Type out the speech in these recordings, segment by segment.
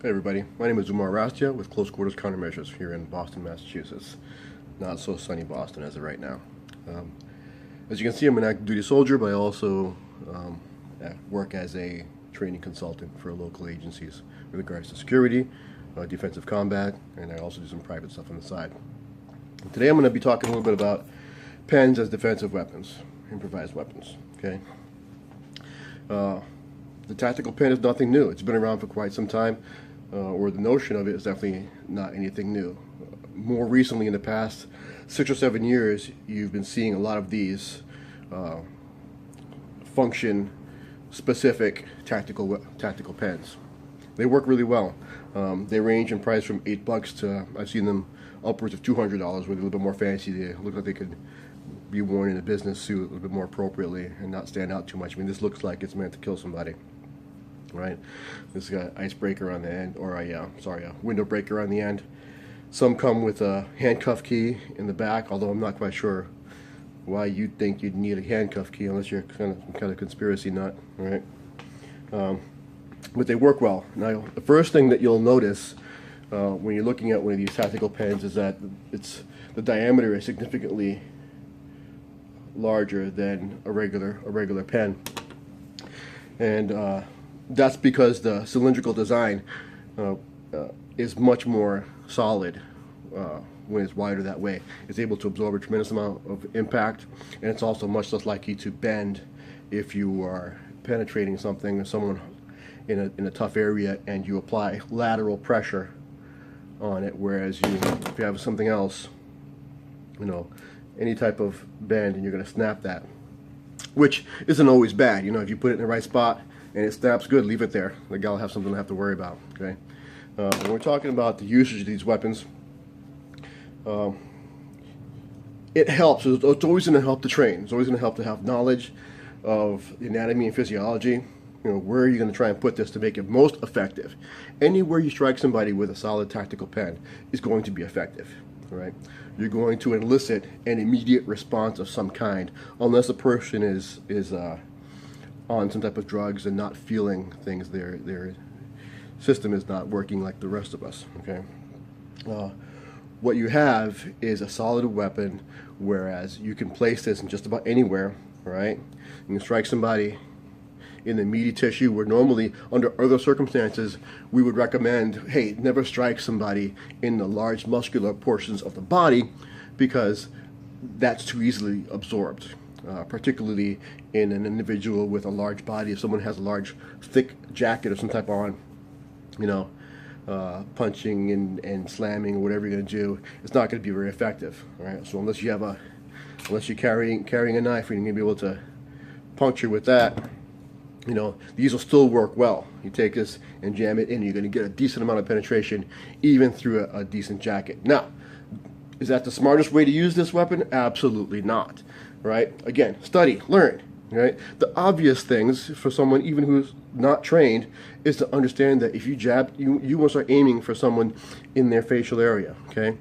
Hey everybody, my name is Umar Rastia with Close Quarters Countermeasures here in Boston, Massachusetts. Not so sunny Boston as of right now. As you can see, I'm an active duty soldier, but I also work as a training consultant for local agencies with regards to security, defensive combat, and I also do some private stuff on the side. Today I'm going to be talking a little bit about pens as defensive weapons, improvised weapons. Okay. The tactical pen is nothing new. It's been around for quite some time. Or the notion of it is definitely not anything new. More recently, in the past 6 or 7 years, you've been seeing a lot of these function-specific tactical pens. They work really well. They range in price from $8 to I've seen them upwards of $200, where they're a little bit more fancy. They look like they could be worn in a business suit a little bit more appropriately and not stand out too much. I mean, this looks like it's meant to kill somebody. Right, this has got an icebreaker on the end, or a window breaker on the end. Some come with a handcuff key in the back, although I'm not quite sure why you'd think you'd need a handcuff key unless you're kind of conspiracy nut, right? But they work well. Now, the first thing that you'll notice when you're looking at one of these tactical pens is that the diameter is significantly larger than a regular pen, and that's because the cylindrical design is much more solid when it's wider that way. It's able to absorb a tremendous amount of impact, and it's also much less likely to bend if you are penetrating something or someone in a tough area and you apply lateral pressure on it, whereas if you have something else, any type of bend, and you're going to snap that, which isn't always bad. If you put it in the right spot and it snaps good, leave it there. The guy will have something to have to worry about. Okay. When we're talking about the usage of these weapons, it helps. It's always going to help to train. It's always going to help to have knowledge of the anatomy and physiology. Where are you going to try and put this to make it most effective? Anywhere you strike somebody with a solid tactical pen is going to be effective. All right. You're going to elicit an immediate response of some kind, unless a person is on some type of drugs and not feeling things. Their system is not working like the rest of us. Okay. What you have is a solid weapon, whereas you can place this in just about anywhere. Right. You can strike somebody in the meaty tissue, where normally under other circumstances we would recommend, hey, never strike somebody in the large muscular portions of the body, because that's too easily absorbed. Particularly in an individual with a large body. If someone has a large, thick jacket of some type on, punching and slamming, or whatever you're going to do, it's not going to be very effective. All right. So unless you're carrying a knife, and you're going to be able to puncture with that, these will still work well. You take this and jam it in, you're going to get a decent amount of penetration, even through a decent jacket. Now, is that the smartest way to use this weapon? Absolutely not. Right? Again, study, learn. Right? The obvious things for someone even who's not trained is to understand that if you jab, you want to start aiming for someone in their facial area. Okay?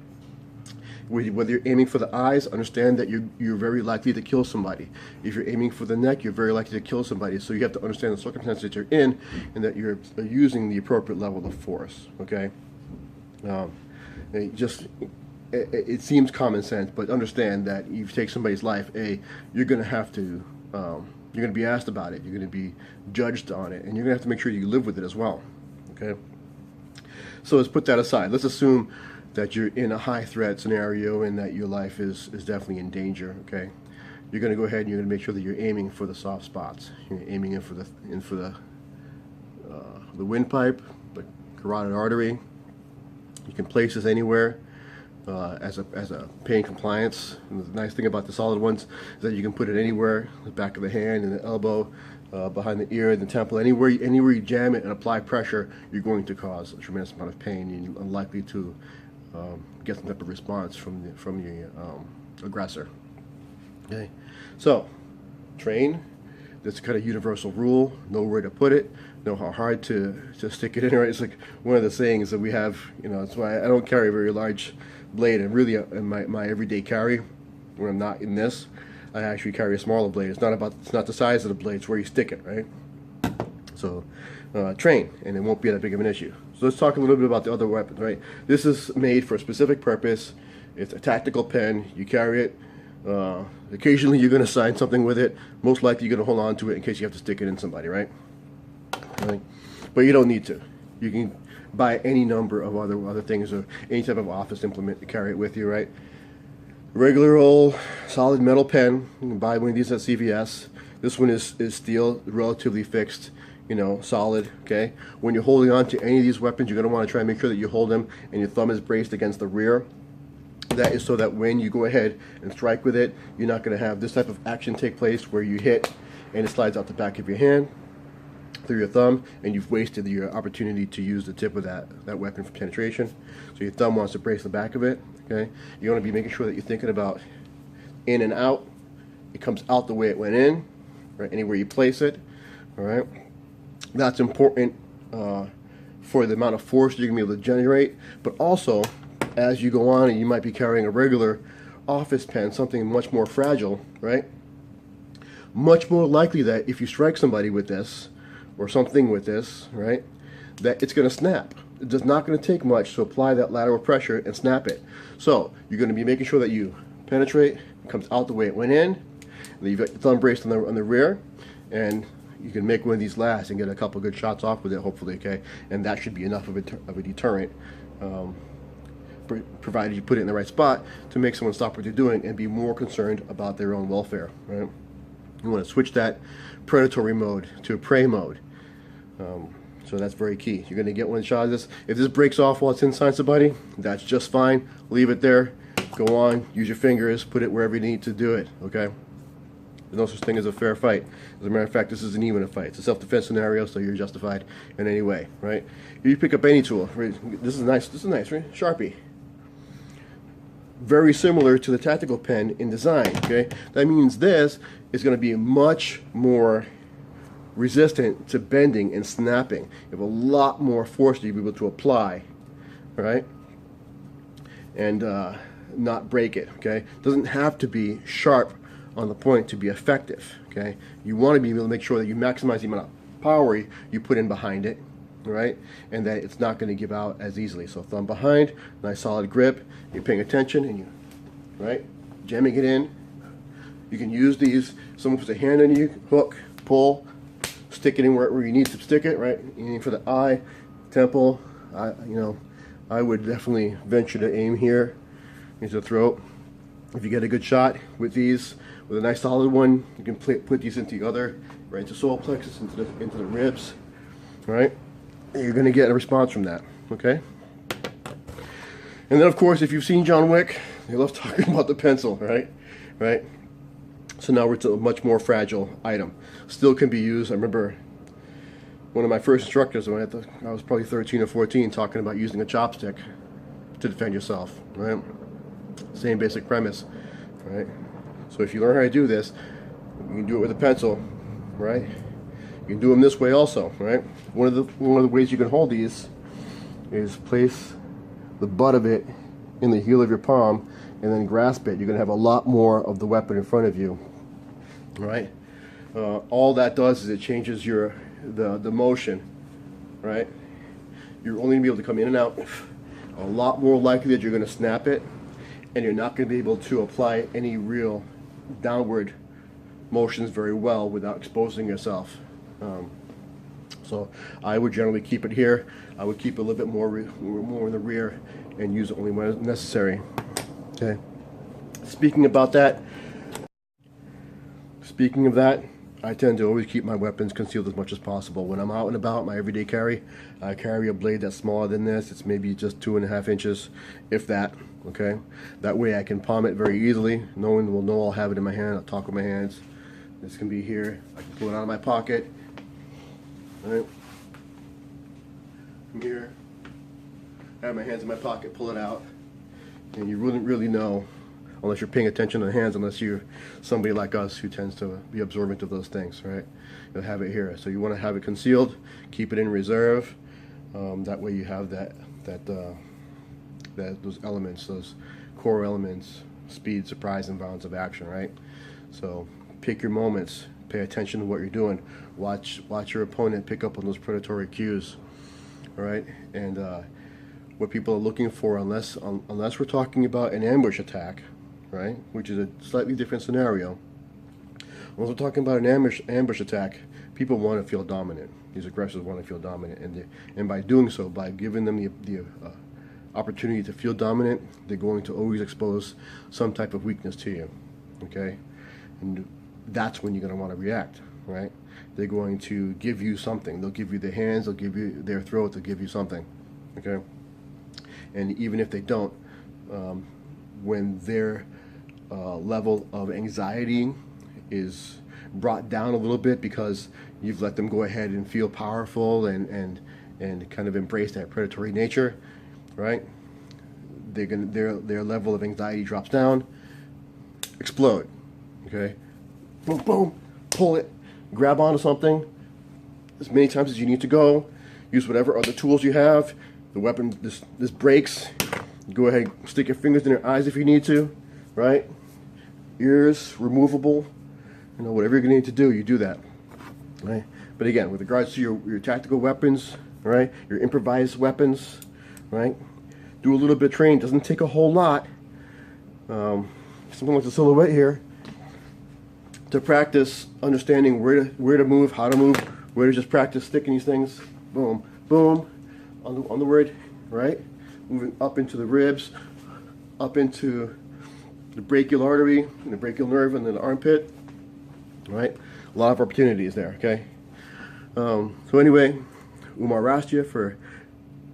Whether you're aiming for the eyes, understand that you're very likely to kill somebody. If you're aiming for the neck, you're very likely to kill somebody. So you have to understand the circumstances that you're in, and that you're using the appropriate level of force. Okay? It seems common sense, but understand that if you take somebody's life, you're going to have to, you're going to be asked about it. You're going to be judged on it, and you're going to have to make sure you live with it as well. Okay? So let's put that aside. Let's assume that you're in a high threat scenario and that your life is definitely in danger. Okay? You're going to go ahead and you're going to make sure that you're aiming for the soft spots. You're aiming in for the windpipe, the carotid artery. You can place this anywhere. As a pain compliance. And the nice thing about the solid ones is that you can put it anywhere, the back of the hand, and the elbow, behind the ear, and the temple. Anywhere you jam it and apply pressure, you're going to cause a tremendous amount of pain, and you're unlikely to get some type of response from the aggressor. Okay, so train. That's kind of universal rule. Know where to put it. Know how hard to stick it in. Right? It's like one of the sayings that we have. That's why I don't carry a very large blade, and really in my everyday carry, when I'm not in this, I actually carry a smaller blade. It's not the size of the blade, it's where you stick it, right? So train, and it won't be that big of an issue. So let's talk a little bit about the other weapons, right? This is made for a specific purpose. It's a tactical pen. You carry it. Occasionally you're going to sign something with it. Most likely you're going to hold on to it in case you have to stick it in somebody, right? But you don't need to. You can buy any number of other things, or any type of office implement to carry it with you, right? Regular old solid metal pen. You can buy one of these at CVS. This one is steel, relatively fixed, you know, solid, okay? When you're holding on to any of these weapons, you're going to want to try and make sure that you hold them and your thumb is braced against the rear. That is so that when you go ahead and strike with it, you're not going to have this type of action take place where you hit and it slides out the back of your hand through your thumb, and you've wasted your opportunity to use the tip of that weapon for penetration. So your thumb wants to brace the back of it, okay? You want to be making sure that you're thinking about in and out. It comes out the way it went in, right? Anywhere you place it, all right? That's important for the amount of force you're going to be able to generate, but also as you go on and you might be carrying a regular office pen, something much more fragile, right? Much more likely that if you strike somebody with this or something with this, right, that it's going to snap. It's not going to take much to apply that lateral pressure and snap it. So you're going to be making sure that you penetrate, it comes out the way it went in, and then you've got your thumb braced on the rear, and you can make one of these last and get a couple good shots off with it, hopefully, okay? And that should be enough of a deterrent, provided you put it in the right spot to make someone stop what they're doing and be more concerned about their own welfare, right? You want to switch that predatory mode to a prey mode. So that's very key. You're going to get one shot of this. If this breaks off while it's inside somebody, that's just fine. Leave it there. Go on. Use your fingers. Put it wherever you need to do it. Okay? There's no such thing as a fair fight. As a matter of fact, this isn't even a fight. It's a self-defense scenario, so you're justified in any way, right? If you pick up any tool, right? This is nice. This is nice, right? Sharpie. Very similar to the tactical pen in design, okay? That means this is going to be much more resistant to bending and snapping. You have a lot more force to be able to apply, right? And not break it, okay? It doesn't have to be sharp on the point to be effective, okay? You want to be able to make sure that you maximize the amount of power you put in behind it, right? And that it's not going to give out as easily. So thumb behind, nice solid grip, you're paying attention, and you, right, jamming it in. You can use these, someone puts a hand on you, hook, pull, stick it in where you need to stick it, right? You aim for the eye, temple. I would definitely venture to aim here into the throat. If you get a good shot with these, with a nice solid one, you can put these into the other, right into solar plexus, into the ribs, right? And you're going to get a response from that, okay? And then, of course, if you've seen John Wick, they love talking about the pencil, right? Right? So now we're to a much more fragile item. Still can be used. I remember one of my first instructors, when I was probably 13 or 14, talking about using a chopstick to defend yourself, right? Same basic premise, right? So if you learn how to do this, you can do it with a pencil, right? You can do them this way also, right? One of the ways you can hold these is place the butt of it in the heel of your palm and then grasp it. You're going to have a lot more of the weapon in front of you, right? All that does is it changes the motion, right? You're only going to be able to come in and out. A lot more likely that you're going to snap it, and you're not going to be able to apply any real downward motions very well without exposing yourself. So I would generally keep it here. I would keep it a little bit more in the rear and use it only when necessary. Okay. Speaking of that, I tend to always keep my weapons concealed as much as possible. When I'm out and about, my everyday carry, I carry a blade that's smaller than this. It's maybe just 2.5 inches, if that. Okay. That way I can palm it very easily. No one will know I'll have it in my hand. I'll talk with my hands. This can be here. I can pull it out of my pocket. Right. From here, I have my hands in my pocket, pull it out, and you wouldn't really know unless you're paying attention to the hands, unless you're somebody like us who tends to be observant of those things, right? You'll have it here. So you want to have it concealed, keep it in reserve. That way you have those elements, those core elements, speed, surprise, and bounds of action, right? So pick your moments. Pay attention to what you're doing. Watch your opponent pick up on those predatory cues. All right, and what people are looking for, unless we're talking about an ambush attack, right, which is a slightly different scenario. When we're talking about an ambush attack, people want to feel dominant. These aggressors want to feel dominant, and by doing so, by giving them the opportunity to feel dominant, they're going to always expose some type of weakness to you. Okay, and that's when you're going to want to react, right? They're going to give you something. They'll give you their hands. They'll give you their throat. They'll give you something. Okay, and even if they don't, when their level of anxiety is brought down a little bit because you've let them go ahead and feel powerful and kind of embrace that predatory nature, right? Their level of anxiety drops down. Explode. Okay, boom, boom, pull it, grab onto something as many times as you need to go. Use whatever other tools you have. The weapon, this breaks. Go ahead, stick your fingers in their eyes if you need to, right? Ears removable. You know, whatever you're gonna need to do, you do that, right? But again, with regards to your tactical weapons, right? Your improvised weapons, right? Do a little bit of training. Doesn't take a whole lot. Something like the silhouette here, to practice understanding where to move, how to move, where to just practice sticking these things. Boom, boom, on the word, right? Moving up into the ribs, up into the brachial artery, and the brachial nerve, and then the armpit. Right? A lot of opportunities there, okay? So anyway, Umar Rastia for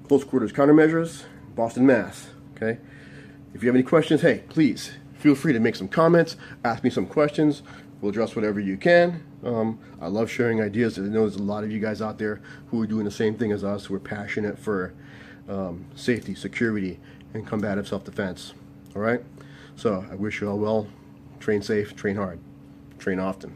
Close Quarters Countermeasures, Boston, Mass. Okay? If you have any questions, hey, please feel free to make some comments, ask me some questions. We'll address whatever you can. I love sharing ideas. I know there's a lot of you guys out there who are doing the same thing as us, who are passionate for safety, security, and combative self-defense. All right? So I wish you all well. Train safe, train hard, train often.